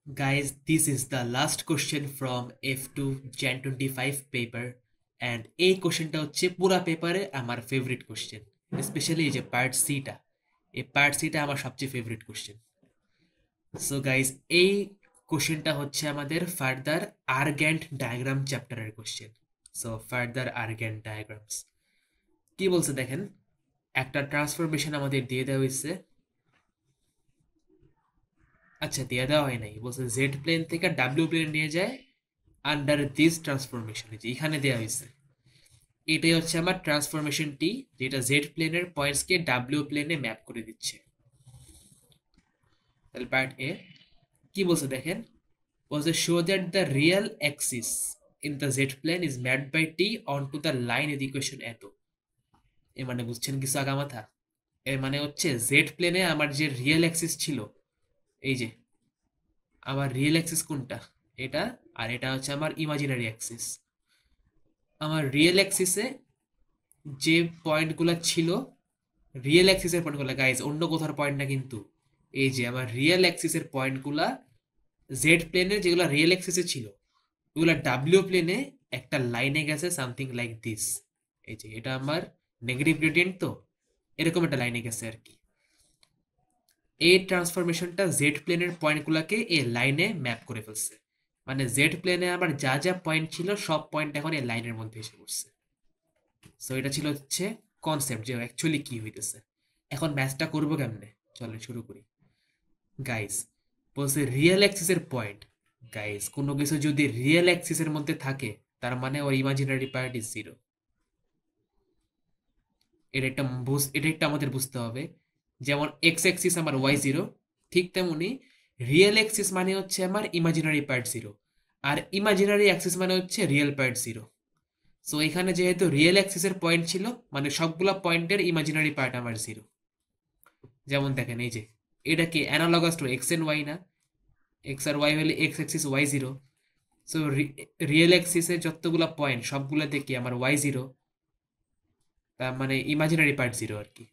Guys, this is the last question from F2 Jan 25 paper and এই কোশ্চেনটা হচ্ছে পুরা পেপারে আমার ফেভারিট কোশ্চেন, স্পেশালি এই যে পার্ট সিটা। এই পার্ট সিটা আমার সবচেয়ে ফেভারিট কোশ্চেন। সো গাইস, এই কোশ্চেনটা হচ্ছে আমাদের ফার্দার আর্গ্যান্ট ডায়াগ্রাম চ্যাপ্টারের কোশ্চেন। সো ফার্দার আর্গ্যান্ট ডায়াগ্রামস কি বলছে দেখেন, একটা ট্রান্সফরমেশন আমাদের দিয়ে দেওয়া হয়েছে। আচ্ছা, দিয়ে দেওয়া হয় নাই, বলছে জেড প্লেন থেকে ডাব্লিউ প্লেন নিয়ে যায় আন্ডার দিস ট্রান্সফরমেশন, যে এখানে দেওয়া হয়েছে। এটাই হচ্ছে আমার ট্রান্সফরমেশন টি, যেটা জেড প্লেনের পয়েন্টসকে ডাব্লিউ প্লেনে ম্যাপ করে দিচ্ছে। তাহলে পার্ট এ কি বলছে দেখেন, বলছে show that the real axis in the Z plane is mapped by T on to the line in equation এত। এ মানে বুঝছেন কিছু আগামাথা? এর মানে হচ্ছে জেড প্লেনে আমার যে রিয়েল অ্যাক্সিস ছিল, এই যে আমার রিয়েল অ্যাক্সিস কোনটা, এটা, আর এটা হচ্ছে আমার ইমাজিনারি অ্যাক্সিস। আমার রিয়েল অ্যাক্সিসে যে পয়েন্টগুলো ছিল, রিয়েল অ্যাক্সিসের পয়েন্টগুলো গাইজ, অন্য কোথার পয়েন্ট না কিন্তু, এই যে আমার রিয়েল অ্যাক্সিসের পয়েন্টগুলা জেড প্লেনে যেগুলো রিয়েল অ্যাক্সিসে ছিল, ওগুলো ডাব্লিউ প্লেনে একটা লাইনে গেছে সামথিং লাইক দিস। এই যে এটা আমার নেগেটিভ গ্রেডিয়েন্ট, তো এরকম একটা লাইনে গেছে আর কি। এই ট্রান্সফরমেশনটা জেড প্লেনের পয়েন্টগুলোকে এই লাইনে ম্যাপ করে ফেলছে, মানে জেড প্লেনে আমার যা যা পয়েন্ট ছিল সব পয়েন্ট এখন এই লাইনের মধ্যে এসে পড়ছে। সো এটা ছিল হচ্ছে কনসেপ্ট, যে অ্যাকচুয়ালি কি হইতেছে। এখন ম্যাথটা করবো কেমনে, চলো শুরু করি। গাইস, বলছে রিয়েল অ্যাক্সিসের পয়েন্ট। গাইস, কোনো কিছু যদি রিয়েল অ্যাক্সিসের মধ্যে থাকে, তার মানে ওর ইমাজিনারি পার্ট ইজ জিরো। এটা একটা আমাদের বুঝতে হবে। যেমন এক্স অ্যাক্সিস আমার ওয়াই জিরো, ঠিক তেমনি রিয়েল অ্যাক্সিস মানে হচ্ছে আমার ইমাজিনারি পার্ট জিরো, আর ইমাজিনারি অ্যাক্সিস মানে হচ্ছে রিয়েল পার্ট জিরো। সো এখানে যেহেতু রিয়েল অ্যাক্সিসের পয়েন্ট ছিল, মানে সবগুলা পয়েন্টের ইমাজিনারি পার্ট আমার জিরো। যেমন দেখেন এই যে, এটা কি analogous to X and Y না? এক্স আর ওয়াই হলে X axis Y zero. So real অ্যাক্সিসের যতগুলা পয়েন্ট সবগুলোতে কি আমার ওয়াই জিরো, তার মানে ইমাজিনারি পার্ট জিরো আর কি।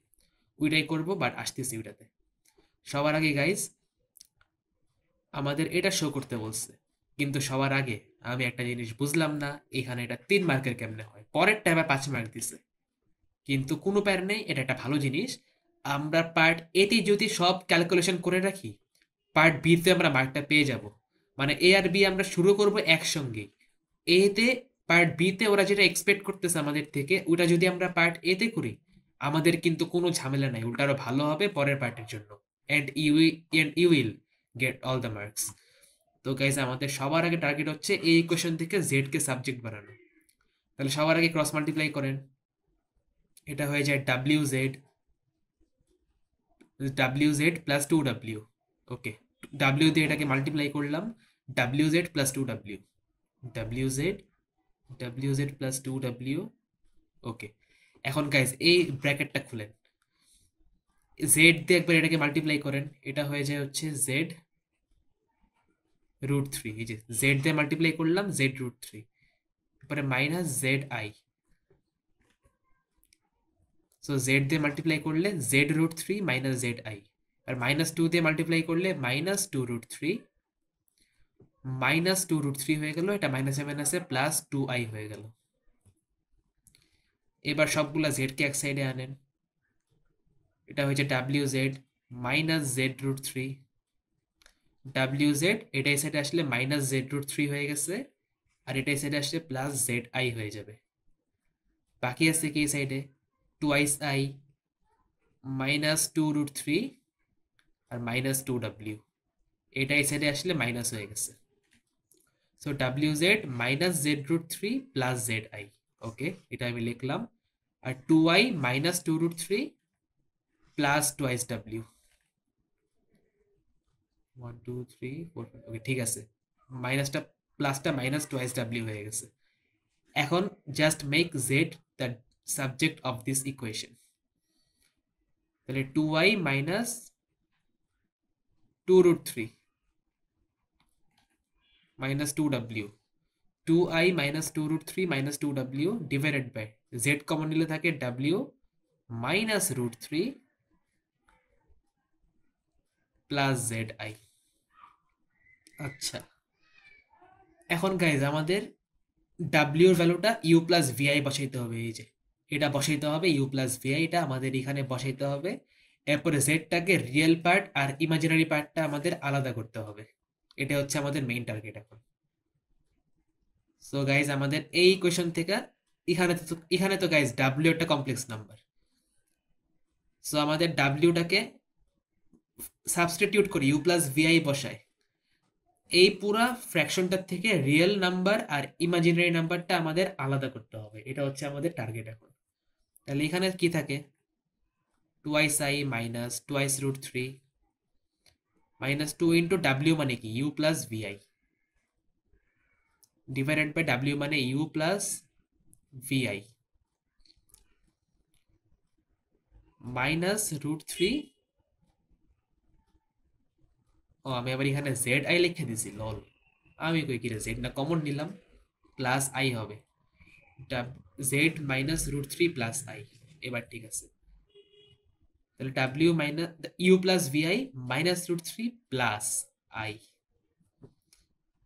ওইটাই করবো, বাট আসতেছি ওইটাতে। সবার আগে গাইজ, আমাদের এটা শো করতে বলছে, কিন্তু সবার আগে আমি একটা জিনিস বুঝলাম না, এখানে এটা 3 মার্কের কেমনে হয়। পরের ট্যাবে 5 মার্ক দিছে, কিন্তু কোনো প্যার নেই, এটা একটা ভালো জিনিস। আমরা পার্ট এতে যদি সব ক্যালকুলেশন করে রাখি, পার্ট বিতে আমরা মার্কটা পেয়ে যাব। মানে এ আর বি আমরা শুরু করব একসঙ্গে। এতে পার্ট বিতে ওরা যেটা এক্সপেক্ট করতেছে আমাদের থেকে, ওটা যদি আমরা পার্ট এতে করি, আমাদের কিন্তু কোনো ঝামেলা নাই, উল্টা আরো ভালো হবে পরের পার্টের জন্য। And you will get all the marks. তো গাইজ, আমাদের সবার আগে টার্গেট হচ্ছে এই ইকুয়েশন থেকে জেড কে সাবজেক্ট বানানো। তাহলে সবার আগে ক্রস মাল্টিপ্লাই করেন, এটা হয়ে যায় W Z plus two W. Okay, W দিয়ে এটাকে মাল্টিপ্লাই করলাম, W Z plus two W, W Z, W Z plus two W. Okay, এখন গাইজ এই ব্র্যাকেটটা খুলেন, জেড দিয়ে একবার এটাকে মাল্টিপ্লাই করেন, এটা হয়ে যায় হচ্ছে জেড রুট থ্রি। এই যে জেড দিয়ে মাল্টিপ্লাই করলাম, জেড রুট থ্রি, এরপরে minus Z I. So Z দিয়ে মাল্টিপ্লাই করলে Z root three minus Z I, আর মাইনাস টু দিয়ে মাল্টিপ্লাই করলে minus two root three, minus two root three হয়ে গেল, এটা মাইনাসে মাইনাসে প্লাস টু আই হয়ে গেল। এবার সবগুলা জেড কে এক সাইডে আনেন, এটা হয়েছে W Z minus Z root three, W Z এটা এই সাইডে আসলে মাইনাস জেড রুট থ্রি হয়ে গেছে, আর এটা এই সাইডে আসলে প্লাস জেড আই হয়ে যাবে। বাকি আছে কি এই সাইডে, twice I minus two root three আর মাইনাস টু ডাব্লিউ, এটা এই সাইডে আসলে মাইনাস হয়ে গেছে। So W Z minus Z root three plus Z I. Okay, এটা আমি লিখলাম। আর two I minus two root three plus twice W, one two three four five. Okay, ঠিক আছে, মাইনাসটা প্লাসটা মাইনাস টুয়াইস ডাব্লিউ হয়ে গেছে। এখন just make Z the subject of this equation. তাহলে two I minus two root three minus two W, two I minus two root three minus two W divided by Z common নিলে থাকে W minus root three plus Z I. আচ্ছা, এখন guys আমাদের W এর ভ্যালুটা you plus Vi বসাইতে হবে। এই যে এটা বসাইতে হবে, ইউ প্লাস ভিআই এটা আমাদের এখানে বসাইতে হবে। এরপরে জেডটাকে রিয়েল পার্ট আর ইমাজিনারি পার্টটা আমাদের আলাদা করতে হবে। এটা হচ্ছে আমাদের মেইন টার্গেট এখন। সো গাইজ আমাদের এই কোয়েশন থেকে এখানে তো গাইজ ডাব্লিউ একটা কমপ্লেক্স নাম্বার। সো আমাদের ডাব্লিউটাকে সাবস্টিটিউট করি, ইউ প্লাস ভিআই বসায় এই পুরা ফ্র্যাকশনটার থেকে রিয়েল নাম্বার আর ইমাজিনারি নাম্বারটা আমাদের আলাদা করতে হবে। এটা হচ্ছে আমাদের টার্গেট এখন। তাহলে এখানে কি থাকে, twice I minus twice root three minus two into W মানে কি U plus V I divided by W মানে U plus V I minus root three. ও আমি আবার এখানে জেড আই লিখে দিছি, লল। আমি কই কি রে, জেড না কমন নিলাম, প্লাস আই হবে Z minus root three plus I. এবার ঠিক আছে, তাহলে W minus U plus V I minus root three plus I.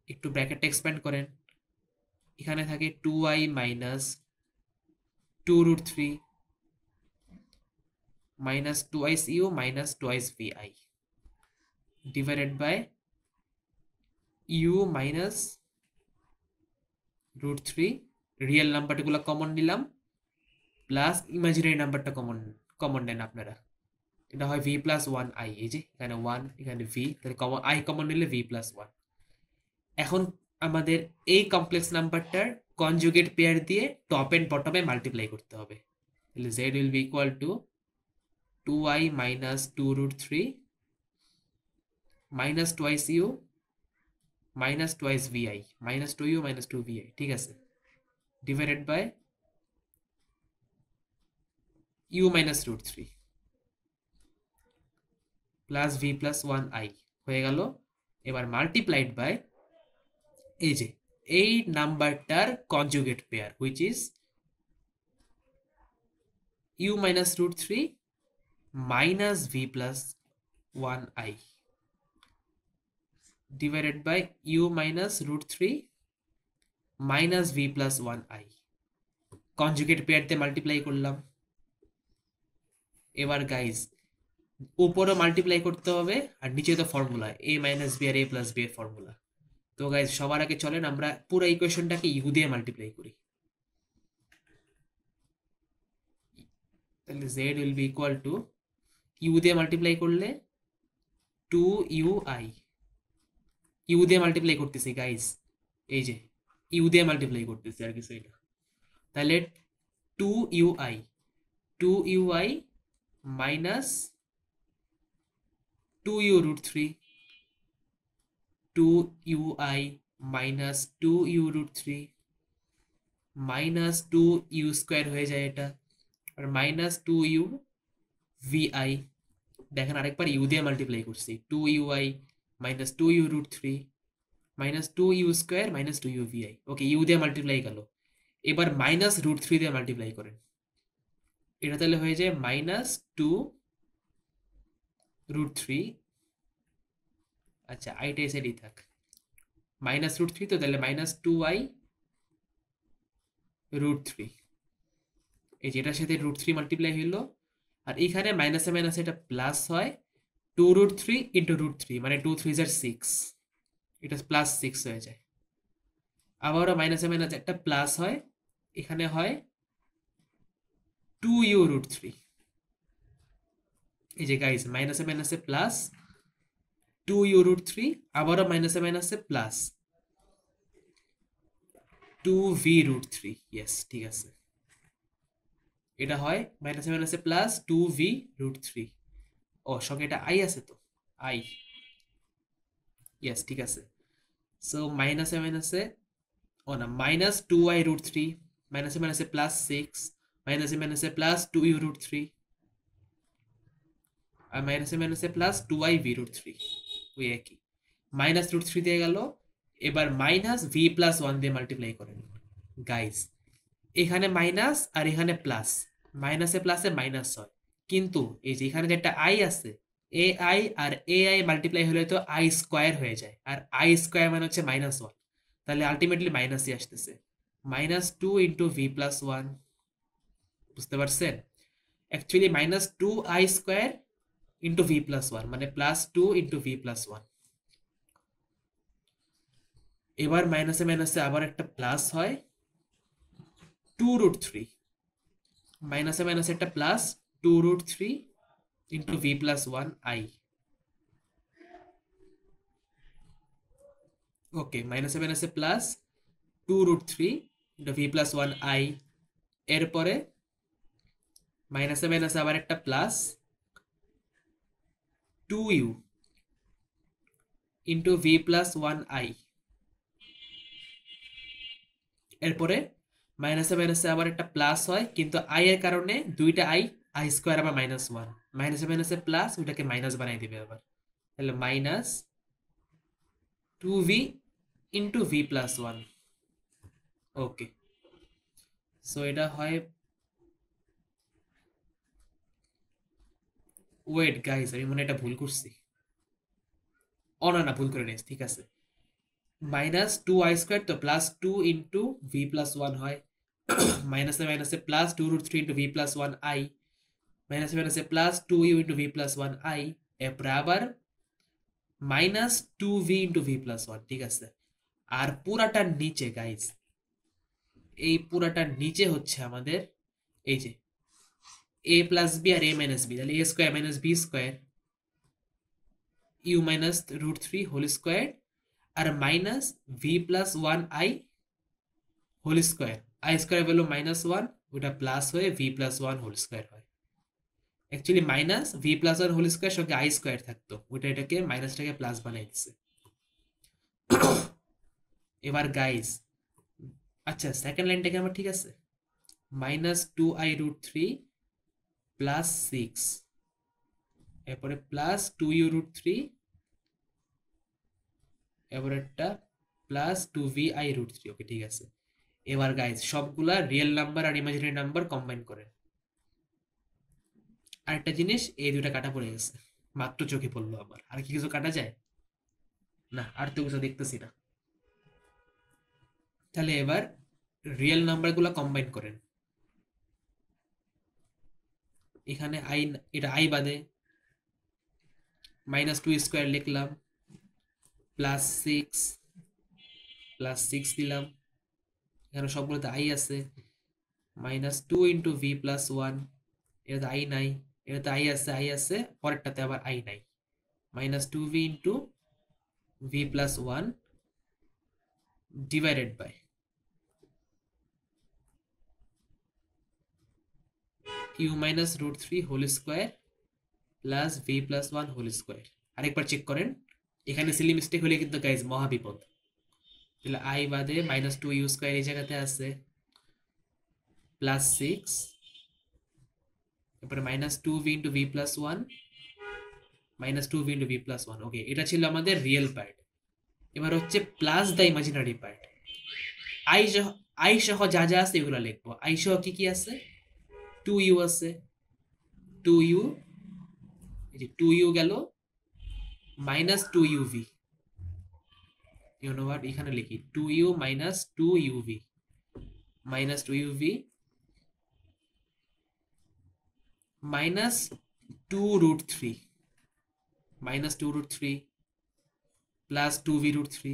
একটু ব্র্যাকেটটা এক্সপ্যান্ড করেন, এখানে থাকে two I minus two root three minus twice U minus twice V I divided by U minus root three, real নাম্বারগুলো কমন নিলাম plus imaginary নাম্বারটা common common নেন আপনারা। এটা হয় ভি প্লাস ওয়ান আই, এই যে এখানে ওয়ান এখানে ভি, তাহলে কমন আই কমন নিলে ভি প্লাস ওয়ান। এখন আমাদের এই কমপ্লেক্স নাম্বারটার কনজুগেট পেয়ার দিয়ে টপ এন্ড বটমে মাল্টিপ্লাই করতে হবে। তাহলে Z will be equal to two I minus two root three minus twice U minus twice V I minus two U minus two V I, ঠিক আছে, divided by U minus root three plus V plus one I হয়ে গেল। এবার multiplied by এই যে এই নাম্বারটার conjugate pair which is U minus root three minus V plus one I divided by U minus root three minus V plus one I. Conjugate pair দিয়ে multiply করলাম। এবার guys উপরও মাল্টিপ্লাই করতে হবে আর নিচে তো ফর্মুলা এ মাইনাস বি আর এ plus B এর formula. তো গাইজ সবার আগে চলেন আমরা পুরো ইকুয়েশনটাকে ইউ দিয়ে মাল্টিপ্লাই করি। তাহলে Z will be equal to U দিয়ে মাল্টিপ্লাই করলে টু ইউ আই, ইউ দিয়ে মাল্টিপ্লাই করতেছি গাইজ, এই যে ইউ দিয়ে মাল্টিপ্লাই করতেছি আর কিছু এটা। তাহলে two U I, two U I minus two U root three, two U I minus two U root three minus two U square হয়ে যায় এটা, আর minus two U V I. দেখেন আরেকবার ইউ দিয়ে মাল্টিপ্লাই করছি, two U I minus two U root three minus two U square minus two U V I. Okay, U দিয়ে multiply গেল। এবার মাইনাস রুট থ্রি দিয়ে মাল্টিপ্লাই করেন, এটা তাহলে হয়ে যায় মাইনাস টু রুট থ্রি। আচ্ছা আইটা এসেডই থাক, মাইনাস রুট থ্রি, তো তাহলে minus two I root three, এই যেটার সাথে রুট থ্রি মাল্টিপ্লাই হইলো। আর এখানে মাইনাসে মাইনাসে এটা প্লাস হয়, two root three into root three মানে টু থ্রি জার সিক্স, এটা প্লাস সিক্স হয়ে যায়। আবারও মাইনাসে মাইনাসে একটা প্লাস হয়, এখানে হয় টু ইউ রুট থ্রি। এই যে গাইস মাইনাসে মাইনাসে plus two U root three, আবারও মাইনাসে মাইনাসে plus two V root three. Yes ঠিক আছে, এটা হয় মাইনাসে মাইনাসে plus two V root three. ও সঙ্গে এটা আই আছে তো, আই। ইয়েস ঠিক আছে। সো মাইনাসে মাইনাসে, ও না, minus two I root three, মাইনাসে মাইনাসে প্লাস সিক্স, মাইনাসে মাইনাসে plus two U root three, আর মাইনাসে মাইনাসে plus two I V root three, ওই একই। মাইনাস রুট থ্রি দিয়ে গেল। এবার মাইনাস ভি প্লাস ওয়ান দিয়ে মাল্টিপ্লাই করেন গাইস, এখানে মাইনাস আর এখানে প্লাস, মাইনাসে প্লাসে মাইনাস হয়, কিন্তু এই যে এখানে যে একটা আই আছে AI আর AI মাল্টিপ্লাই হলে তো আই স্কোয়ার হয়ে যায়, আর আই স্কোয়ার মানে হচ্ছে -1, তাহলে আলটিমেটলি মাইনাসই আসতেছে। -2 × v+1, বুঝতে পারছেন? অ্যাকচুয়ালি -2i² × v+1 মানে +2 × v+1। এবার মাইনাসে মাইনাসে আবার একটা প্লাস হয়, 2√3, মাইনাসে মাইনাসে একটা প্লাস 2√3 × v+1i। ওকে, মাইনাসে মাইনাসে প্লাস 2√3 × v+1i। এরপরে মাইনাসে মাইনাসে আবার একটা প্লাস 2u × v+1i। এরপরে মাইনাসে মাইনাসে আবার একটা প্লাস হয়, কিন্তু আই এর কারণে দুইটা আই স্কোয়ার আবার -1, মাইনাসে মাইনাসে প্লাস, ওইটাকে মাইনাস বানাই দিবে আবার, তাহলে -2v × v+1। ওকে, সো এটা হয়, ওয়েট গাইস, আমি মনে হয় এটা ভুল করছি। ও না না, ভুল করে নিয়েছি, ঠিক আছে। -2i² তো +2 × v+1 হয়, মাইনাসে মাইনাসে প্লাস 2√3 × v+1i, মাইনাসে মাইনাসে প্লাস 2u × v+1i, এরপরে আবার -2v × v+1, ঠিক আছে। আর পুরাটার নিচে গাইস, এই পুরাটার নিচে হচ্ছে আমাদের এই যে a + b R a - b, তাহলে a² - b² u -√3 whole square, আর -v+1i whole square, i² value -1, ওটা প্লাস হয়ে v+1 হোল স্কোয়ার হয়। অ্যাকচুয়ালি -v+1 হোল স্কোয়ার সঙ্গে i² থাকতো, ওটা এটাকে মাইনাসটাকে প্লাস বানাই দিচ্ছে। এবার গাইস, আচ্ছা সেকেন্ড লাইনটাকে আমার ঠিক আছে, -2i√3 + 6, এরপরে +2u√3, এবার একটা +2vi√3। ওকে, ঠিক আছে। এবার গাইস সবগুলা রিয়েল নাম্বার আর ইমাজিনারি নাম্বার কম্বাইন করেন। আরেকটা জিনিস, এই দুইটা কাটা পড়ে গেছে, মাত্র চোখে পড়লো আমার। আর কি কিছু কাটা যায়? না, আর তো কিছু দেখতেছি না। তাহলে এবার রিয়েল নাম্বারগুলো কম্বাইন করেন। এখানে আই, এটা আই বাদে -2² লিখলাম, +6 দিলাম, এখানে সবগুলোতে আই আছে। -2 × v+1, এটাতে আই নাই, এটাতে আই আছে, পরেরটাতে আবার আই নাই। -2v × v+1 divided by u -√3 whole square plus v+1 whole square. আরেকবার চেক করেন, এখানে সিলি মিস্টেক হলে কিন্তু গাইজ মহা বিপদ। তাহলে আই বাদে -2u² এই জায়গাতে আছে, +6, তারপরে -2v × v+1, -2v × v+1। ওকে, এটা ছিল আমাদের রিয়েল পার্ট। এবার হচ্ছে plus the imaginary part. I সহ, আই সহ যা যা আছে এগুলো লিখবো। আই সহ কি কি আছে? 2u আছে, 2u, এই যে 2u গেল, -2uv, ইউ নো হোয়াট, এখানে লিখি 2u -2uv, -2uv -2√3, -2√3 plus 2v√3।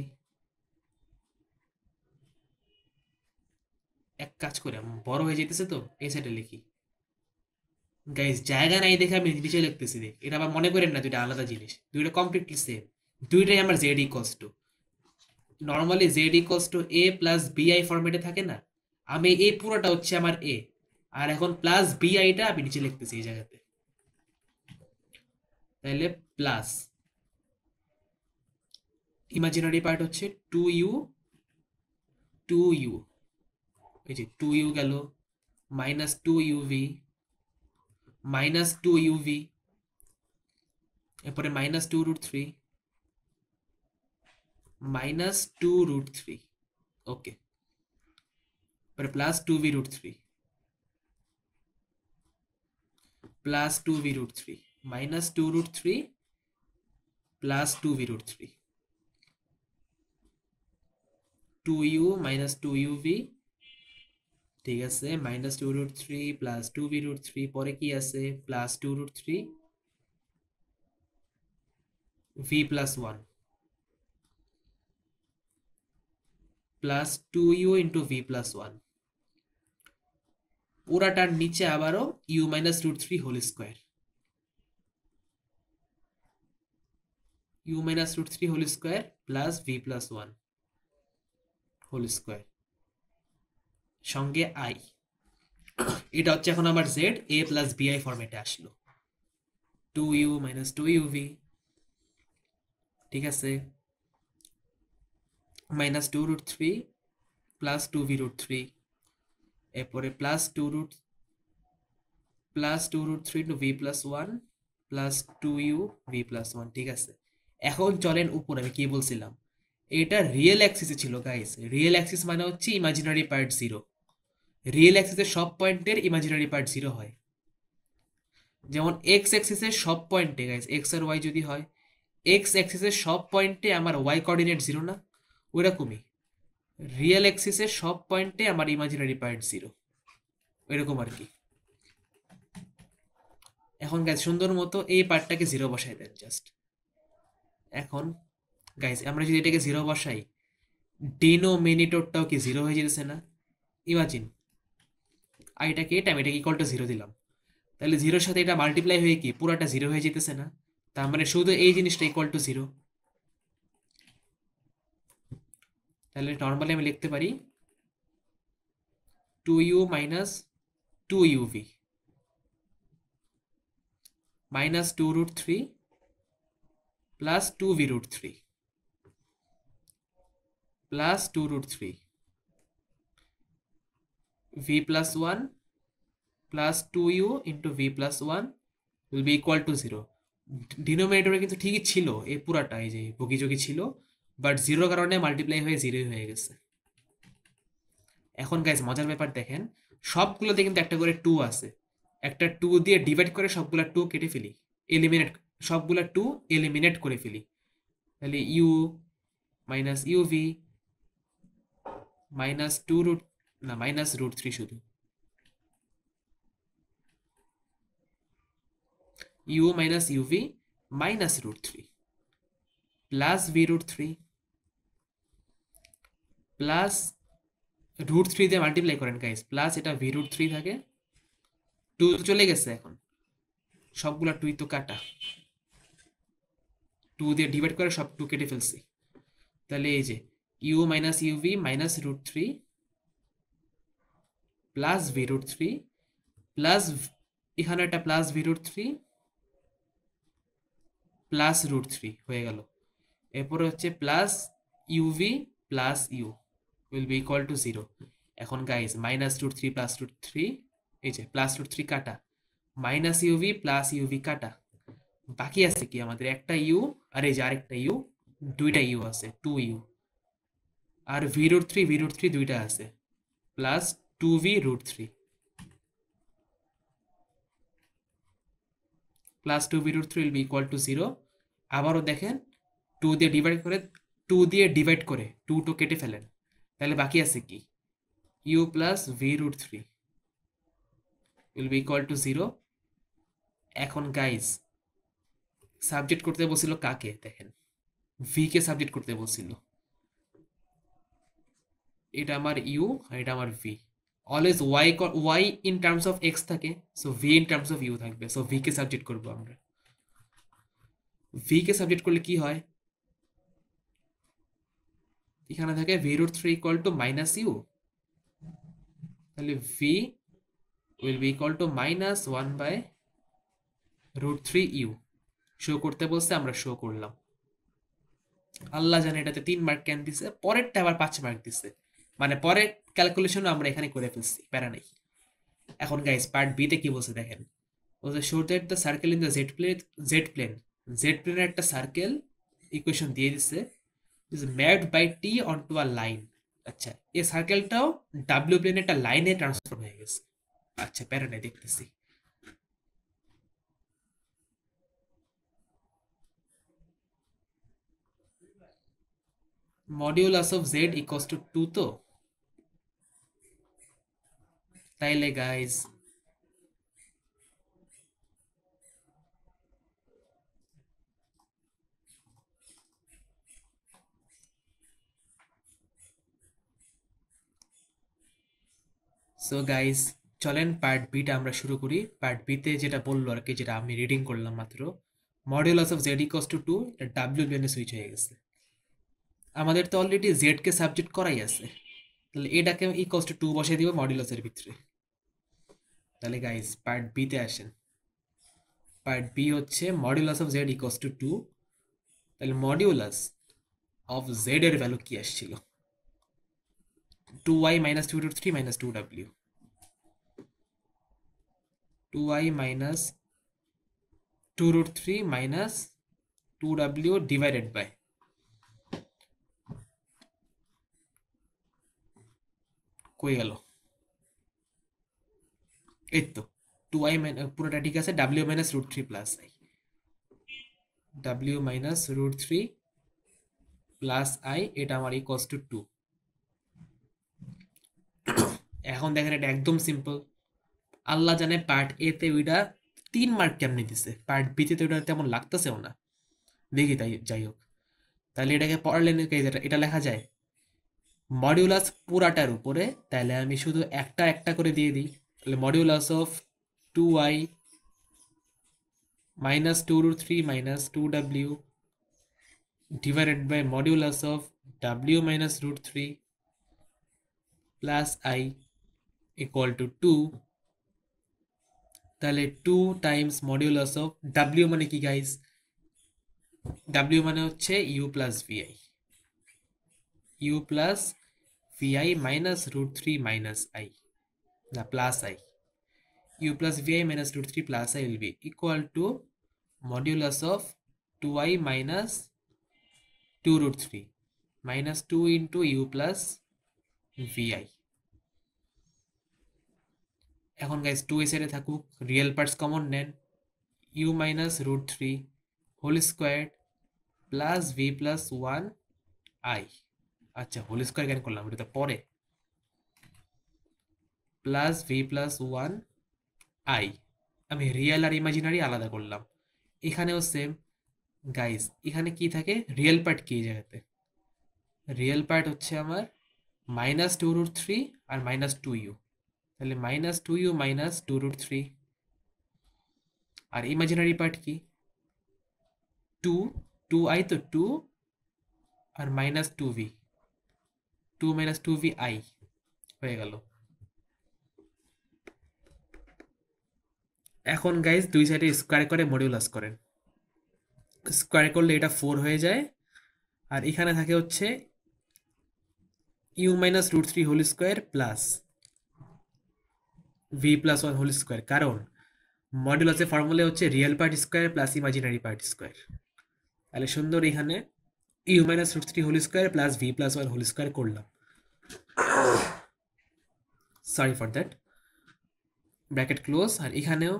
এক কাজ করে, বড় হয়ে যেতেছে তো এই সাইডে লিখি। গাইস জায়গা নাই দেখে আমি নিচে লিখতেছি, দেখ এটা আবার মনে করেন না দুইটা আলাদা জিনিস, দুইটা কমপ্লিটলি সেম। দুইটাই আমার Z equals to, normally Z equals to a + bi ফরম্যাটে থাকে না, আমি এই পুরোটা হচ্ছে আমার a, আর এখন প্লাস biটা আমি নিচে লিখতেছি এই জায়গাতে। তাহলে প্লাস ইমাজিনারি পার্ট হচ্ছে 2u, 2u, এই যে 2u গেল, -2uv, -2uv, এরপরে -2√3, -2√3। ওকে, এরপরে +2v√3, +2v√3, minus 2√3 plus 2v√3, 2u minus 2uv, ঠিক আছে, মাইনাস 2√3 প্লাস 2v√3, পরে কি আছে plus 2√3 v plus 1 plus 2u into v plus 1, পুরাটার নিচে আবারও u minus √3 whole square, u minus √3 whole square plus v plus 1 whole square সঙ্গে i। এটা হচ্ছে এখন আমার z a প্লাস bi ফরম্যাটে আসলো, 2u মাইনাস 2uv, ঠিক আছে, মাইনাস 2√3 প্লাস 2v√3, এরপরে plus 2√3 two v plus 1 plus 2u v plus 1, ঠিক আছে। এখন চলেন উপর, আমি কি বলছিলাম, এটা রিয়েল অ্যাক্সিসে ছিল গাইস। রিয়েল অ্যাক্সিস মানে হচ্ছে ইমাজিনারি পার্ট 0। রিয়েল অ্যাক্সিসের সব পয়েন্টের ইমাজিনারি পার্ট 0 হয়। যেমন এক্স অ্যাক্সিসের সব পয়েন্টে গাইস এক্স আর ওয়াই যদি হয়, এক্স অ্যাক্সিসের সব পয়েন্টে আমার ওয়াই কোঅর্ডিনেট 0 না, ওইরকমই রিয়েল অ্যাক্সিসের সব পয়েন্টে আমার ইমাজিনারি পার্ট 0, এরকম আর কি। এখন গাইস সুন্দর মতো এই পার্টটাকে 0 বসাই দেন জাস্ট। এখন গাইস আমরা যদি এটাকে 0 বসাই, ডিনোমিনেটরটাও কি 0 হয়ে যেতেছে না? ইমাজিন আইটাকে এটা আমি এটাকে ইকুয়াল টু 0 দিলাম, তাহলে 0-র সাথে এটা মাল্টিপ্লাই হয়ে কি পুরাটা 0 হয়ে যেতেছে না? তার মানে শুধু এই জিনিসটা ইকুয়াল টু 0। তাহলে নর্মালি আমি লিখতে পারি 2u minus 2uv minus 2√3 plus 2v√3 plus 2√3 v plus 1 plus 2u into v plus 1 will be equal to 0। ডিনোমিনেটরে কিন্তু ঠিকই ছিল এই পুরাটা, এই যে বগিযোগী ছিল, বাট 0 কারণে মাল্টিপ্লাই হয়ে 0 হয়ে গেছে। এখন গাইজ মজার ব্যাপার দেখেন, সবগুলোতে কিন্তু একটা করে 2 আছে, একটা 2 দিয়ে ডিভাইড করে সবগুলা 2 কেটে ফেলি, এলিমিনেট, সবগুলা 2 এলিমিনেট করে ফেলি, তাহলে u minus UV minus 2 root, না মাইনাস √3 শুধু, u minus UV minus √3 plus v√3 plus √3 দিয়ে মাল্টিপ্লাই করেন গাইস, প্লাস এটা v√3 থাকে, 2 চলে গেছে, এখন সবগুলা 2 তো কাটা, 2 দিয়ে ডিভাইড করে সব 2 কেটে ফেলছি, তাহলে এই যে u minus UV minus √3 plus v√3 plus এখানে একটা প্লাস v√3 প্লাস √3 হয়ে গেল। এরপরে হচ্ছে plus UV plus U will be equal to 0। এখন গাইস মাইনাস √3 প্লাস √3, এই যে প্লাস √3 কাটা, মাইনাস ইউভি প্লাস ইউভি কাটা, বাকি আছে কি আমাদের একটা ইউ, আর এই যে আরেকটা ইউ, দুইটা ইউ আছে 2u, আর v√3 দুইটা আছে, plus 2v√3 plus 2v√3 will be equal to 0। আবারও দেখেন 2 দিয়ে ডিভাইড করে, 2 দিয়ে ডিভাইড করে 2 তো কেটে ফেলেন, তাহলে বাকি আছে কি u plus v√3 will be equal to 0। এখন গাইজ সাবজেক্ট করতে বলছিল কাকে, দেখেন v কে সাবজেক্ট করতে বলছিল, এটা আমার u আর এটা আমার v, always y in terms of x থাকে, so v in terms of u থাকবে, সো v কে সাবজেক্ট করব আমরা। v কে সাবজেক্ট করলে কি হয়, এখানে থাকে v√3 equal to minus U, তাহলে v will be equal to minus 1/√3u। Show করতে বলছে, আমরা শো করলাম, আল্লাহ জানে এটাতে 3 মার্ক কেন দিছে, পরেরটা আবার 5 মার্ক দিছে, মানে পরের ক্যালকুলেশন আমরা এখানে করে ফেলছি, প্যারা নাই। এখন গাইস পার্ট বি তে কি বলছে দেখেন, বলছে show that the circle in the Z প্লেনের একটা সার্কেল ইকুয়েশন দিয়ে দিচ্ছে, is mapped by T onto a line. আচ্ছা এই সার্কেলটাও ডাব্লিউ প্লেনে একটা লাইনে ট্রান্সফর্ম হয়ে গেছে। আচ্ছা প্যারা নাই, দেখতেছি। Modulus of Z equals to 2 তো, তাইলে গাইজ চলেন পার্ট বিটা আমরা শুরু করি। পার্ট বিতে যেটা বললো আর কি, যেটা আমি রিডিং করলাম মাত্র, modulus of Z equals to 2, এটা ডাব্লিউ বিএনে সুইচ হয়ে গেছে। আমাদের তো অলরেডি জেড কে সাবজেক্ট করাই আছে, তাহলে এটাকে ইকুয়ালস টু 2 বসিয়ে দিব মডিউলাসের ভিতরে। তাহলে গাইজ পার্ট বিতে আসেন। পার্ট বি হচ্ছে modulus of Z equals to 2। তাহলে মডিউলাস অফ জেড এর ভ্যালু কি আসছিল? 2y minus 2√3 minus 2w, 2y minus 2√3 minus 2w divided by, কই গেল, এই তো 2y পুরোটা ঠিক আছে, w minus √3 plus i, w minus √3 plus i, এটা আমার ইকুয়ালস টু 2। এখন দেখেন এটা একদম সিম্পল। আল্লাহ জানে পার্ট এ তে ওইটা 3 মার্ক কেমনে দিছে, পার্ট বি তে তো ওটা তেমন লাগতেছেও না। দেখি তাই, যাই হোক, তাহলে এটাকে পড়লে এটা লেখা যায় মডিউলাস পুরাটার উপরে। তাহলে আমি শুধু একটা একটা করে দিয়ে দিই। তাহলে modulus of 2y minus 2√3 minus 2w divided by modulus of w minus √3 plus i equal to 2। তাহলে 2 টাইমস মডিউলাস অফ w মানে কি গাইস? w মানে হচ্ছে u plus vi, u plus vi minus √3 minus i, না plus i, u plus vi minus √3 plus i will be equal to modulus of 2i minus 2√3 minus 2 into u plus vi। এখন guys 2 এর সাইডে থাকুক, real parts common নেন, u minus √3 whole square plus v plus 1 i, আচ্ছা whole square কেন করলাম, এটা তো পরে, প্লাস v প্লাস 1 i, আমি রিয়েল আর ইমাজিনারি আলাদা করলাম। এখানেও সেম গাইস, এখানে কি থাকে, রিয়েল পার্ট কি এই জায়গাতে? রিয়েল পার্ট হচ্ছে আমার মাইনাস 2√3 আর মাইনাস 2u, তাহলে মাইনাস 2u মাইনাস 2√3। আর ইমাজিনারি পার্ট কি? 2, 2i তো 2 আর মাইনাস 2v, 2 মাইনাস 2vi হয়ে গেল। এখন গাইস দুই সাইডে স্কোয়ার করে মডিউলাস করেন, স্কোয়ার করলে এটা 4 হয়ে যায়। আর এখানে থাকে হচ্ছে u minus √3 whole square plus v plus 1 whole square, কারণ মডুলাসের ফর্মুলা হচ্ছে real part square plus imaginary part square. তাহলে সুন্দর এখানে U minus √3 whole square plus V plus 1 whole square করলাম, sorry for that, bracket close. আর এখানেও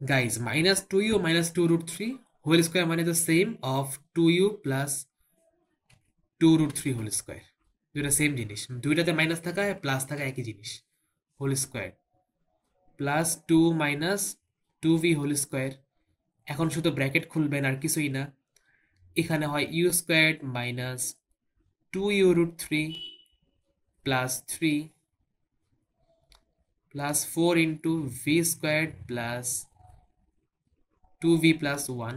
guys minus 2u minus 2√3 whole square মানে the same of 2u plus 2√3 whole square, দুইটা same জিনিস, দুইটাতে মাইনাস থাকা প্লাস থাকা একই জিনিস, whole square plus 2 minus 2v whole square. এখন শুধু ব্র্যাকেট খুলবেন আর কিছুই না, এখানে হয় U square minus 2u√3 plus 3 plus 4 into V square plus 2v plus 1।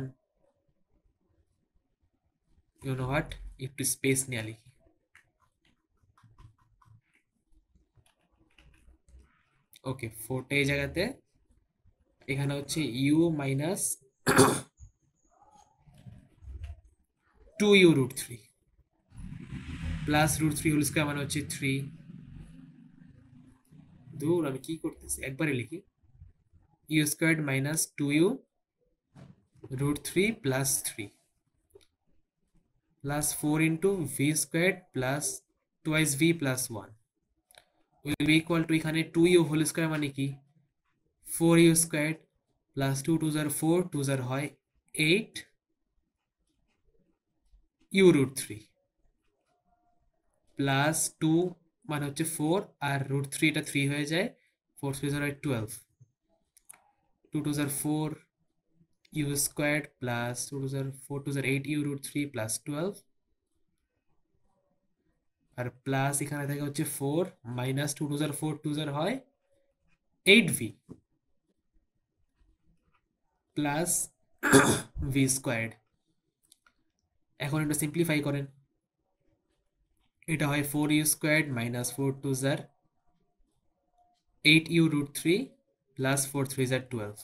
You know what, একটু স্পেস নিয়ে লিখি, ওকে 4টা এই জায়গাতে, এখানে হচ্ছে U minus 2u√3 plus √3 whole square মানে হচ্ছে 3। দূর আমি কি করতেছি, একবারে লিখি, U squared minus 2u√3 plus 3 plus 4 into V squared plus twice V plus 1 will be equal two, এখানে 2u হোল স্কয়ার মানে কি 4u squared plus 2 2 jar 4, 2 jar হয় 8 u√3 প্লাস 2 মানে হচ্ছে 4, আর √3 এটা 3 হয়ে যায়, 4 3 হয় 12, 2 2 are 4 u squared plus 2 2 are 4 2 are 8 u √3 plus 12, R plus এখানে থাকে হচ্ছে 4 মাইনাস 2 2 are 4 2 are হয় 8v প্লাস v স্কোয়ার্ড। এখন এটা সিম্পলিফাই করেন, এটা হয় 4u squared minus 4 2 are 8u √3 plus 4 3 are 12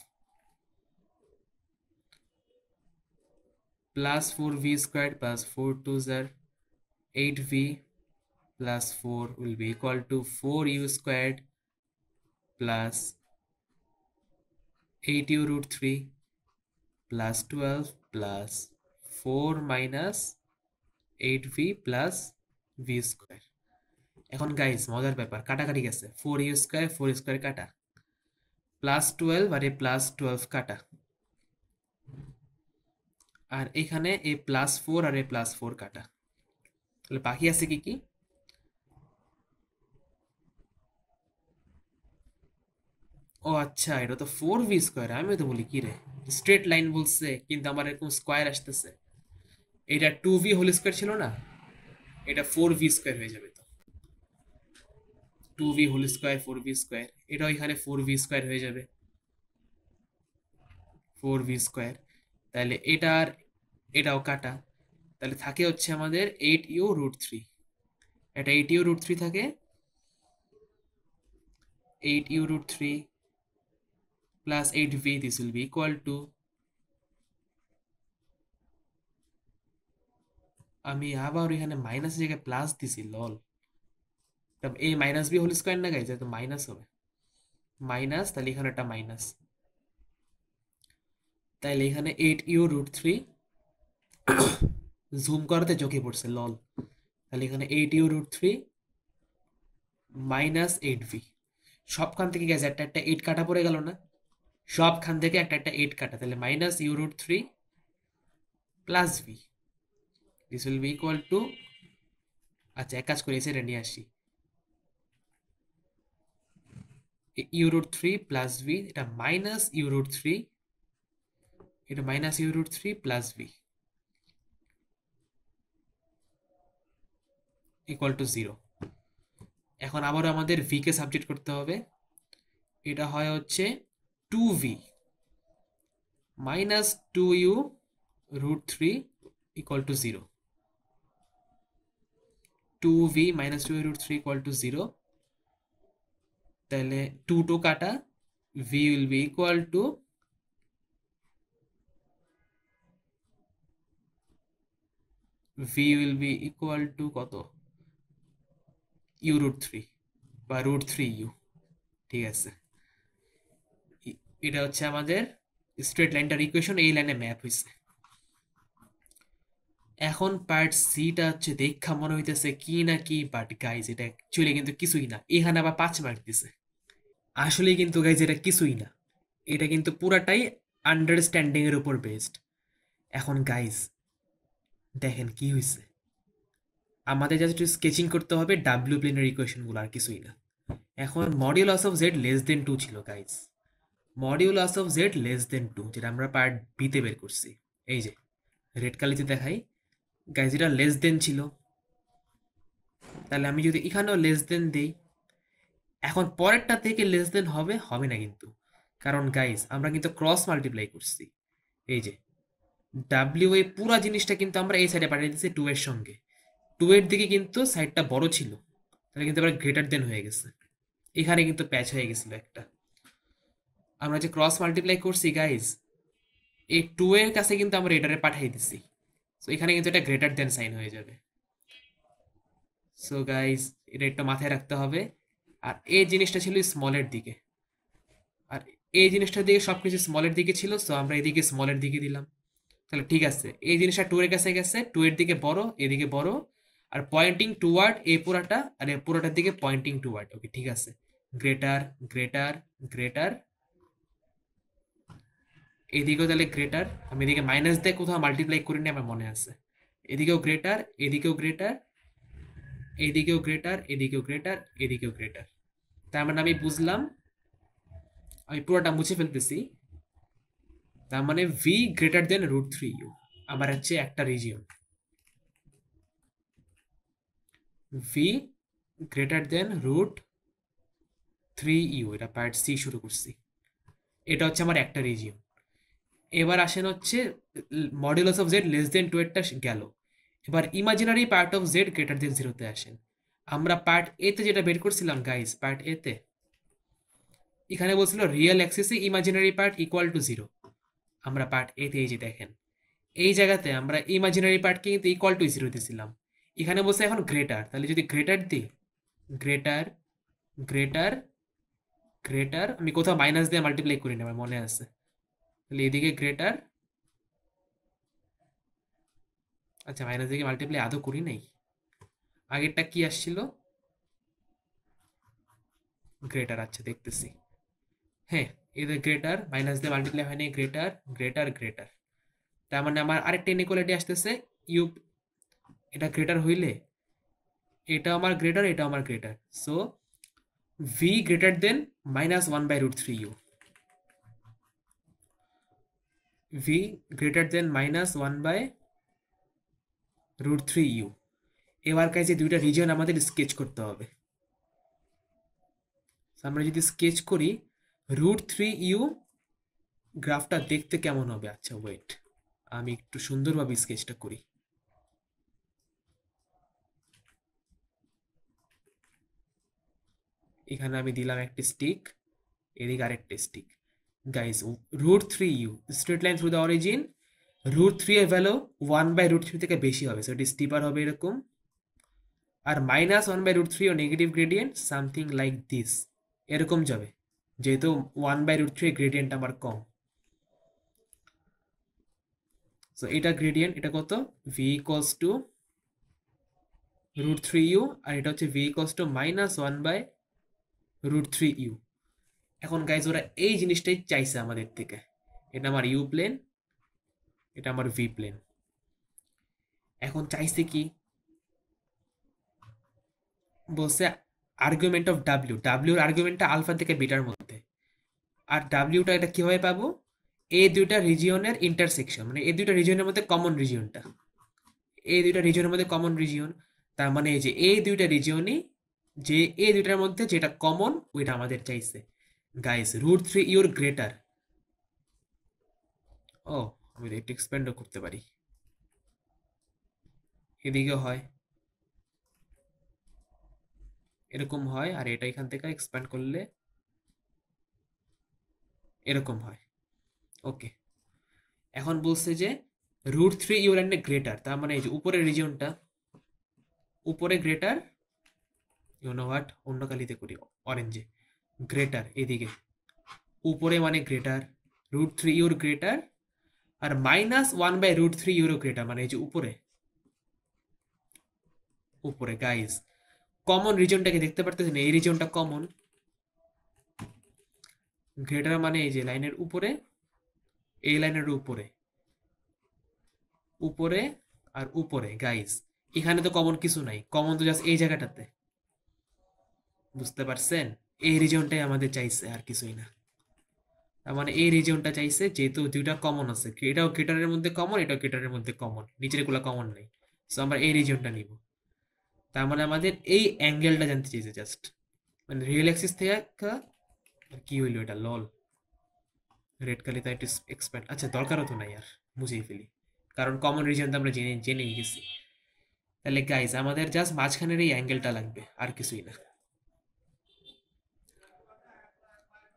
plus 4v squared plus 4 2s are 8v plus 4 will be equal to 4u squared plus 8u √3 plus 12 plus 4 minus 8v plus v square। এখন guys মজার ব্যাপার, কাটাকাটি গেছে, 4u square 4 square কাটা, plus 12 আর এ plus 12 কাটা, আর এখানে এ plus 4 আর এ plus 4 কাটা, তাহলে বাকি আছে কি কি? ও আচ্ছা, এটা তো 4v স্কয়ার, আমি তো বলি কি রে, স্ট্রেট লাইন বলছে কিন্তু আমার এরকম স্কয়ার আসতেছে। এটা 2v হোল স্কয়ার ছিল না, এটা 4v স্কয়ার হয়ে যাবে, তো 2v whole square 4v square, এটাও এখানে 4v স্কয়ার হয়ে যাবে, 4v স্কয়ার। তাহলে এটার এটাও কাটা, তাহলে থাকে হচ্ছে আমাদের 8u √3, এটা 8u √3 থাকে, 8u √3 plus 8v, this will be equal to, আমি আবার এখানে মাইনাস জায়গায় প্লাস দিছি, লল, এ মাইনাস বি হোল স্কয়ার না গাইজ, তো মাইনাস হবে, মাইনাস, তাহলে এখানে একটা মাইনাস, তাহলে এখানে 8u √3, জুম করাতে চোখে পড়ছে লল, তাহলে এখানে 8u √3 মাইনাস 8v, সবখান থেকে গেছে একটা একটা 8 কাটা পড়ে গেল না, সবখান থেকে একটা একটা 8 কাটা, তাহলে minus u √3 plus v, this will be equal two, আচ্ছা এক কাজ করে এসে নিয়ে আসি, u √3 প্লাস v, এটা মাইনাস u √3, এটা minus u √3 plus v equal to 0। এখন আবার আমাদের v কে সাবজেক্ট করতে হবে, এটা হয় হচ্ছে 2v minus 2u √3 equal to 0, 2v minus 2u √3 equal to 0, তাহলে 2 2 কাটা, v will be equal to, v will be equal to কত, u √3 বা √3u, ঠিক আছে, এটা হচ্ছে আমাদের স্ট্রেট লাইনটার ইকুয়েশন, এই লাইনে ম্যাপ হয়েছে। এখন পার্ট সিটা হচ্ছে দেখা মনে হইতেছে কি না কি, বাট গাইজ এটা অ্যাকচুয়ালি কিন্তু কিছুই না, এখানে আবার 5 মার্ক দিছে, আসলে কিন্তু গাইজ এটা কিছুই না, এটা কিন্তু পুরাটাই আন্ডারস্ট্যান্ডিং এর উপর বেসড। এখন গাইজ দেখেন কি হয়েছে, আমাদের জাস্ট একটু স্কেচিং করতে হবে ডাব্লিউ প্লেনের ইকুয়েশনগুলো, আর কিছুই না। এখন modulus of Z less than 2 ছিল guys, modulus of Z less than 2 যেটা আমরা পার্ট বিতে বের করছি, এই যে রেড কালিতে দেখাই গাইজ, এটা লেস দেন ছিল, তাহলে আমি যদি এখানেও লেস দেন দেই, এখন পরেরটা থেকে লেস দেন হবে হবে না কিন্তু, কারণ গাইজ আমরা কিন্তু ক্রস মাল্টিপ্লাই করছি, এই যে ডাব্লিউ এই পুরা জিনিসটা কিন্তু আমরা এই সাইডে পাঠিয়ে দিচ্ছি 2 এর সঙ্গে, 2 এর দিকে কিন্তু সাইডটা বড় ছিল, তাহলে কিন্তু আবার গ্রেটার দেন হয়ে গেছে, এখানে কিন্তু প্যাচ হয়ে গেছিল একটা, আমরা যে ক্রস মাল্টিপ্লাই করছি গাইজ, এই 2 এর কাছে কিন্তু আমরা এটারে পাঠিয়ে দিছি, সো এখানে কিন্তু এটা গ্রেটার দেন সাইন হয়ে যাবে। সো গাইজ এটা একটু মাথায় রাখতে হবে, আর এই জিনিসটা ছিল স্মলের দিকে, আর এই জিনিসটার দিকে সবকিছু স্মলের দিকে ছিল, সো আমরা এদিকে স্মলের দিকে দিলাম, তাহলে ঠিক আছে, এই জিনিসটা 2 এর কাছে গেছে, 2 এর দিকে বড়, এদিকে বড়, আর পয়েন্টিং টুয়ার্ড এই পুরাটা, আর এই পুরোটার দিকে পয়েন্টিং টুয়ার্ড, ওকে ঠিক আছে, গ্রেটার গ্রেটার গ্রেটার, এদিকেও তাহলে গ্রেটার, আমি এদিকে মাইনাস দিয়ে কোথাও মাল্টিপ্লাই করিনি আমার মনে আছে, এদিকেও গ্রেটার এদিকেও গ্রেটার, এইদিকেও গ্রেটার, এদিকেও গ্রেটার, এদিকেও গ্রেটার। তার মানে আমি বুঝলাম, আমি পুরোটা মুছে ফেলতেছি। তার মানে ভি গ্রেটার দেন √3u আমার হচ্ছে একটা region. V greater than √3u, এটা পার্ট সি শুরু করছি। এটা হচ্ছে আমার একটা রিজিয়ন। এবার আসেন হচ্ছে modulus of Z less than 2 এরটা গেল। এবার imaginary part of Z greater than 0-তে আসেন। আমরা পার্ট এ তে যেটা বের করছিলাম গাইস, পার্ট এ তে এখানে বলছিল রিয়েল অ্যাক্সিসে ইমাজিনারি পার্ট ইকুয়াল টু 0। আমরা পার্ট এ তে এই যে দেখেন, এই জায়গাতে আমরা ইমাজিনারি পার্টকে কিন্তু ইকুয়াল টু 0 দিছিলাম। এখানে বলছে এখন গ্রেটার, তাহলে যদি গ্রেটার দিই, গ্রেটার গ্রেটার গ্রেটার, আমি কোথাও মাইনাস দিয়ে মাল্টিপ্লাই করি না, আমার মনে আছে। তাহলে এদিকে গ্রেটার, আচ্ছা মাইনাস দিকে মাল্টিপ্লাই আদৌ করি নাই, আগেরটা কি আসছিল, গ্রেটার। আচ্ছা দেখতেছি, হ্যাঁ এদের গ্রেটার, মাইনাস দিয়ে মাল্টিপ্লাই হয়নি, গ্রেটার গ্রেটার গ্রেটার। তার মানে আমার আরেকটা ইনইকুয়ালিটি আসতেছে, ইউ, এটা গ্রেটার হইলে এটা আমার গ্রেটার, এটা আমার greater, so V greater than -1/√3u, V greater than -1/√3u। এবার কাছে দুইটা রিজন আমাদের স্কেচ করতে হবে। আমরা যদি স্কেচ করি √3u, গ্রাফটা দেখতে কেমন হবে? আচ্ছা ওয়েট, আমি একটু সুন্দরভাবে স্কেচটা করি। এখানে আমি দিলাম একটি স্টিক, এদিকে আরেকটা stick. Guys √3u straight line through the origin, √3 এর ভ্যালু 1/√3 থেকে বেশি হবে, সো এটি স্টিপার হবে এরকম। আর -1/√3 ও negative gradient something like this, এরকম যাবে, যেহেতু 1/√3 গ্রেডিয়েন্ট আমার কম। সো এটা গ্রেডিয়েন্ট, এটা কত, v ইকুয়ালস টু √3u, আর এটা হচ্ছে v ইকুয়ালস টু -1/√3u। এখন গাইজ ওরা এই জিনিসটাই চাইছে আমাদের থেকে, এটা আমার ইউ প্লেন, এটা আমার ভি প্লেন। এখন চাইছে কি, বলছে আর্গুমেন্ট অফ ডাব্লিউ, ডাব্লিউর আর্গুমেন্টটা আলফা থেকে বিটার মধ্যে। আর ডাব্লিউটা এটা কিভাবে পাবো, এই দুইটা রিজিয়নের ইন্টারসেকশন, মানে এই দুইটা রিজিয়নের মধ্যে কমন রিজিয়নটা, এই দুইটা রিজিয়নের মধ্যে কমন রিজিয়ন। তার মানে এই যে এই দুইটা রিজিয়নই, যে এই দুইটার মধ্যে যেটা কমন ওইটা আমাদের চাইছে। গাইস √3 ইউর গ্রেটার, ও আমি একটু এক্সপ্যান্ডও করতে পারি, এদিকে হয় এরকম হয়, আর এটা এখান থেকে এক্সপ্যান্ড করলে এরকম হয়। ওকে, এখন বলছে যে √3 ইউর এন্ড গ্রেটার, তার মানে এই যে উপরের রিজিয়নটা, উপরে গ্রেটার, ইউ নো হোয়াট, অন্য কালিতে করি, অরেঞ্জে, গ্রেটার এদিকে, উপরে মানে গ্রেটার, √3 ইউর গ্রেটার, আর -1/√3 ইউরো গ্রেটার, মানে এই যে উপরে, উপরে গাইস কমন রিজনটাকে দেখতে পারতেছেন, এই রিজনটা কমন, গ্রেটার মানে এই যে লাইনের উপরে, এই লাইনের উপরে, উপরে আর উপরে গাইস। এখানে তো কমন কিছু নাই, কমন তো জাস্ট এই জায়গাটাতে, বুঝতে পারছেন? এই রিজনটাই আমাদের চাইছে, আর কিছুই না। তার মানে এই রিজনটা চাইছে, যেহেতু দুইটা কমন আছে, এটাও গ্রেটারের মধ্যে কমন, এটাও গ্রেটারের মধ্যে কমন, নিচের গুলা কমন নেই, সো আমরা এই রিজনটা নিব। তার মানে আমাদের এই অ্যাঙ্গেলটা জানতে চাইছে জাস্ট, মানে রিয়েল অ্যাক্সিস থেকে কি হইলো এটা, লল, রেড কালিতে একটু এক্সপ্যান্ড, আচ্ছা দরকারও তো নাই, আর বুঝেই ফেলি, কারণ কমন রিজন তো আমরা জেনেই গেছি। তাহলে গাইস আমাদের জাস্ট মাঝখানের এই অ্যাঙ্গেলটা লাগবে, আর কিছুই না।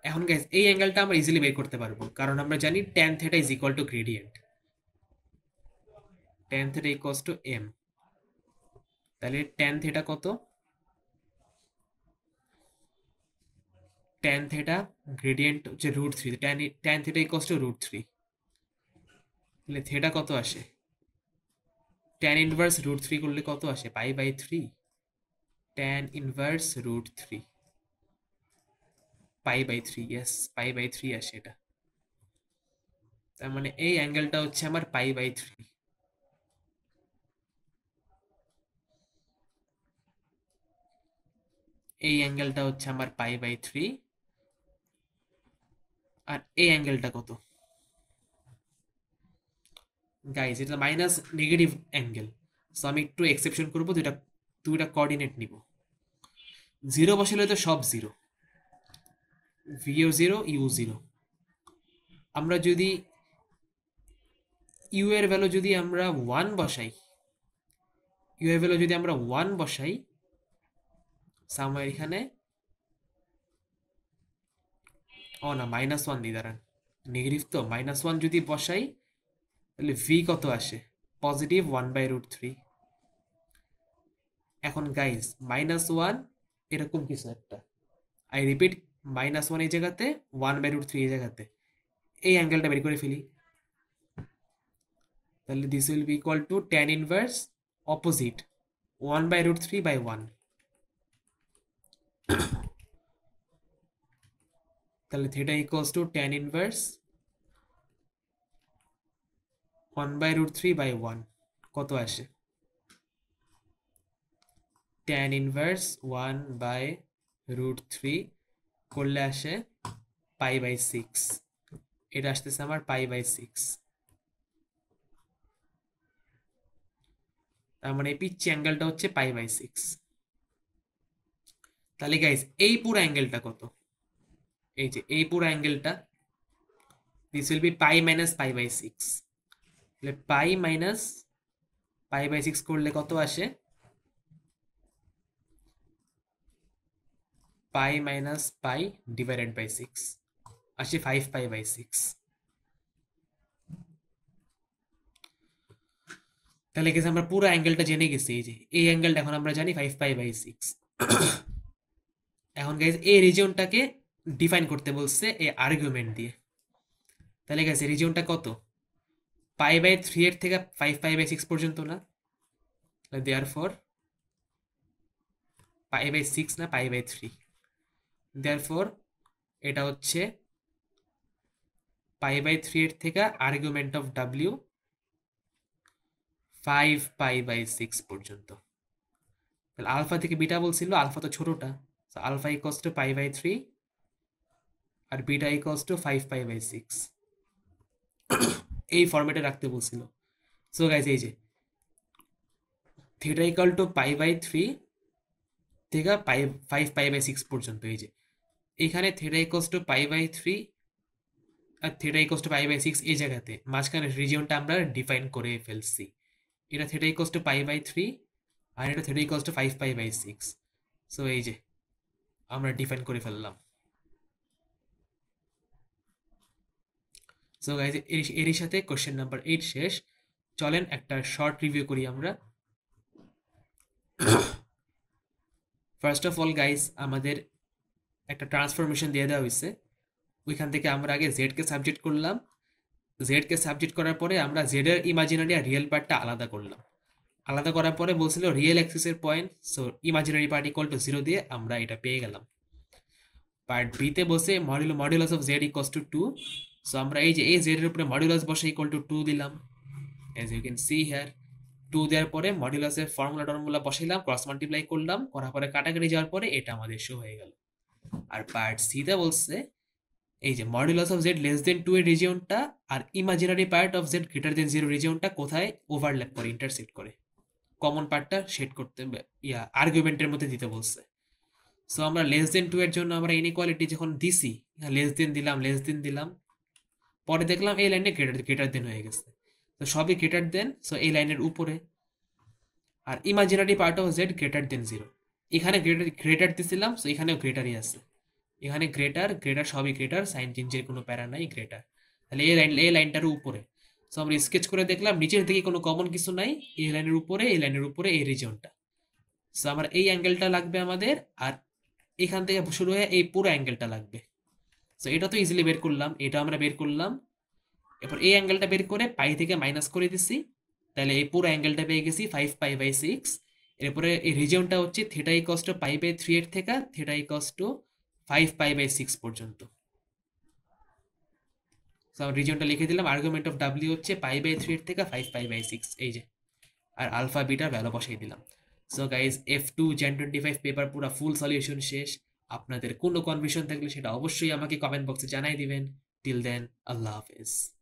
এখন গাইস এই অ্যাঙ্গেলটা আমরা ইজিলি বের করতে পারবো, কারণ আমরা জানি tan theta is equal to gradient, tan theta equals two m। তাহলে tan থিটা কত, tan থিটা গ্রেডিয়েন্ট হচ্ছে √3, tan থিটা ইকুয়ালস টু √3, তাহলে থিটা কত আসে, tan ইনভার্স √3 করলে কত আসে, π/3, tan ইনভার্স √3, π/3, ইয়েস π/3 আসে এটা। তার মানে এই অ্যাঙ্গেলটা হচ্ছে আমার π/3। এই অ্যাঙ্গেলটা হচ্ছে আমার π/3, আর এই অ্যাঙ্গেলটা কত গাইজ? এটা মাইনাস নেগেটিভ অ্যাঙ্গেল। সো আমি একটু এক্সেপশন করবো, দুইটা দুইটা কোঅর্ডিনেট নিব। জিরো বসালে তো সব জিরো, ভিও জিরো, ইউ জিরো। আমরা যদি ইউ এর ভ্যালু যদি আমরা 1 বসাই, ইউ এর ভ্যালু যদি আমরা 1 বসাই সামওয়্যার এখানে, ও না -1 দিই, দাঁড়ান, নেগেটিভ তো, -1 যদি বসাই তাহলে ভি কত আসে? পজিটিভ 1/√3। এখন গাইজ -1 এরকম কিছু একটা, আই রিপিট, -1 এই জায়গাতে, 1/√3 এই জায়গাতে, এই অ্যাঙ্গেলটা বের করে ফেলি। তাহলে this will be equal two tan inverse opposite 1/√3/1। তাহলে theta equals two tan inverse 1/√3/1 কত আসে? tan ইনভার্স 1/√3 করলে আসে π/6। এটা আসতেছে আমার π/6। তার মানে এই পিচ অ্যাঙ্গেলটা হচ্ছে π/6। তাহলে গাইস এই পুরো অ্যাঙ্গেলটা কত? এই যে এই পুরো অ্যাঙ্গেলটা, দিস উইল বি π মাইনাস π/6। তাহলে π মাইনাস π/6 করলে কত আসে? π মাইনাস π ডিভাইডেড বাই 6 আসে 5π/6। তাহলে গেছে আমরা পুরো অ্যাঙ্গেলটা জেনে গেছি। এই যে এই অ্যাঙ্গেলটা এখন আমরা জানি 5π/6। এখন গাইজ এই রিজিয়নটাকে ডিফাইন করতে বলছে এই আর্গুমেন্ট দিয়ে। তাহলে গেছে রিজিয়নটা কত? π/3 এর থেকে 5π/6 পর্যন্ত না? দেয়ারফর π/6 না, π/3। দেয়ারফর এটা হচ্ছে π/3 এর থেকে আর্গুমেন্ট অফ ডাব্লিউ 5π/6 পর্যন্ত। তাহলে আলফা থেকে বিটা বলছিল, আলফা তো ছোটটা, আলফা ইকুয়ালস টু π/3 আর বিটা ইকুয়ালস টু 5π/6। এই ফরম্যাটে রাখতে বলছিল। সো গাইজ এই যে থিটা ইকুয়াল টু π/3 থেকে 5π/6 পর্যন্ত, এই যে এখানে থিটা ইকুয়ালস টু π/3 আর থিটা ইকুয়ালস টু π/6 এই জায়গাতে মাঝখানে রিজিয়নটা আমরা ডিফাইন করে ফেলছি। এটা থিটা ইকুয়ালস টু π/3 আর এটা থিটা ইকুয়ালস টু 5π/6। সো এই যে আমরা ডিফাইন করে ফেললাম। সো গাইজ এরই সাথে কোশ্চেন নাম্বার 8 শেষ। চলেন একটা শর্ট রিভিউ করি আমরা। ফার্স্ট অফ অল গাইজ আমাদের একটা ট্রান্সফরমেশন দিয়ে দেওয়া হয়েছে। ওইখান থেকে আমরা আগে জেড কে সাবজেক্ট করলাম। জেড কে সাবজেক্ট করার পরে আমরা জেড এর ইমাজিনারি আর রিয়েল পার্টটা আলাদা করলাম। আলাদা করার পরে বলছিল রিয়েল অ্যাক্সিসের point, so imaginary part equal to 0 দিয়ে আমরা এটা পেয়ে গেলাম। পার্ট বিতে বসে modulus of Z equals to 2। So আমরা এই যে এই জেড এর উপরে মডুলাস বসে ইকুয়াল টু 2 দিলাম, as you can see here. 2 দেওয়ার পরে মডুলাসের ফর্মুলা বসাইলাম, ক্রস মাল্টিপ্লাই করলাম, করার পরে কাটাকাটি যাওয়ার পরে এটা আমাদের শো হয়ে গেল। আর পার্ট সিতে বলছে এই যে modulus of Z less than 2 এর রিজিয়নটা আর imaginary part of Z greater than 0 রিজিয়নটা কোথায় ওভারল্যাপ করে, ইন্টারসেক্ট করে, কমন পার্টটা সেট করতে আর্গুমেন্টের মধ্যে দিতে বলছে। সো আমরা লেস দেন 2 এর জন্য আমরা ইনইকুয়ালিটি যখন দিছি, লেস দেন দিলাম, পরে দেখলাম এই লাইনে গ্রেটার দেন হয়ে গেছে। তো সবই গ্রেটার দেন, সো এই লাইনের উপরে। আর imaginary part of Z greater than 0, এখানে গ্রেটার দিছিলাম, সো এখানেও গ্রেটারই আছে। এখানে গ্রেটার সবই গ্রেটার, সাইন চেঞ্জের কোনো প্যারা নাই, গ্রেটার। তাহলে এই লাইনটার উপরে। সো আমরা স্কেচ করে দেখলাম নিচের দিকে কোনো কমন কিছু নাই, এই লাইনের উপরে এই রিজিয়নটা। সো আমার এই অ্যাঙ্গেলটা লাগবে আমাদের, আর এখান থেকে শুরু হয়ে এই পুরো অ্যাঙ্গেলটা লাগবে। সো এটা তো ইজিলি বের করলাম, এটা আমরা বের করলাম। এরপর এই অ্যাঙ্গেলটা বের করে পাই থেকে মাইনাস করে দিছি, তাহলে এই পুরো অ্যাঙ্গেলটা পেয়ে গেছি 5π/6। এরপরে এই রিজিয়নটা হচ্ছে থিটা ইকুয়ালস টু π/3 এর থেকে থিটা ইকুয়ালস টু 5π/6 পর্যন্ত। রিজিয়নটা লিখে দিলাম, আর্গুমেন্ট অফ ডাব্লিউ হচ্ছে π/3 এর থেকে 5π/6, এই যে, আর আলফা বিটার ভ্যালু বসাই দিলাম। So guys F2 Jan 25 paper পুরো ফুল সলিউশন শেষ। আপনাদের কোনো কনফিউশন থাকলে সেটা অবশ্যই আমাকে কমেন্ট বক্সে জানাই দিবেন। টিল দেন, আল্লাহ হাফেজ।